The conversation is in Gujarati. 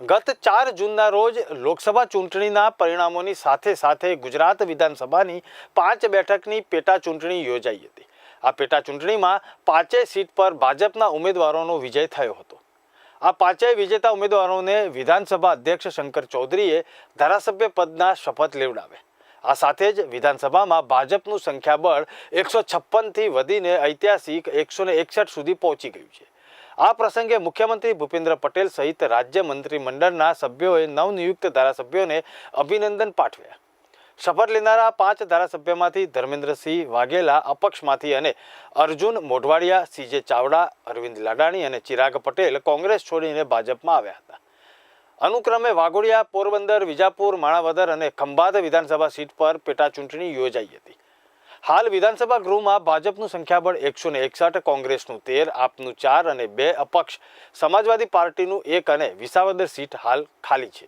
ગત 4 જૂનના રોજ લોકસભા ચૂંટણીના પરિણામોની સાથે સાથે ગુજરાત વિધાનસભાની 5 બેઠકની પેટા ચૂંટણી યોજાઈ હતી। આ પેટા ચૂંટણીમાં 5 સીટ પર ભાજપના ઉમેદવારોનો વિજય થયો હતો। આ 5 વિજેતા ઉમેદવારોને વિધાનસભા અધ્યક્ષ શંકર ચૌધરીએ ધારાસભ્ય પદના શપથ લેવડાવ્યા। આ સાથે જ વિધાનસભામાં ભાજપનું સંખ્યાબળ 156 થી વધીને ઐતિહાસિક 161 સુધી પહોંચી ગયું છે। આ પ્રસંગે મુખ્યમંત્રી ભૂપેન્દ્ર પટેલ સહિત રાજ્ય મંત્રીમંડળના સભ્યોએ નવનિયુક્ત ધારાસભ્યોને અભિનંદન પાઠવ્યા। શપથ લેનારા 5 ધારાસભ્યોમાંથી ધર્મેન્દ્રસિંહ વાઘેલા અપક્ષમાંથી અને અર્જુન મોઢવાડિયા, સીજે ચાવડા, અરવિંદ લાડાણી અને ચિરાગ પટેલ કોંગ્રેસ છોડીને ભાજપમાં આવ્યા હતા। અનુક્રમે વાઘોડિયા, પોરબંદર, વિજાપુર, માણાવદર અને ખંભાત વિધાનસભા સીટ પર પેટા ચૂંટણી યોજાઈ હતી। હાલ વિધાનસભા ગૃહમાં ભાજપનું સંખ્યાબળ 161, કોંગ્રેસનું 13, આપનું 4 અને 2 અપક્ષ, સમાજવાદી પાર્ટીનું 1 અને વિસાવદર સીટ હાલ ખાલી છે।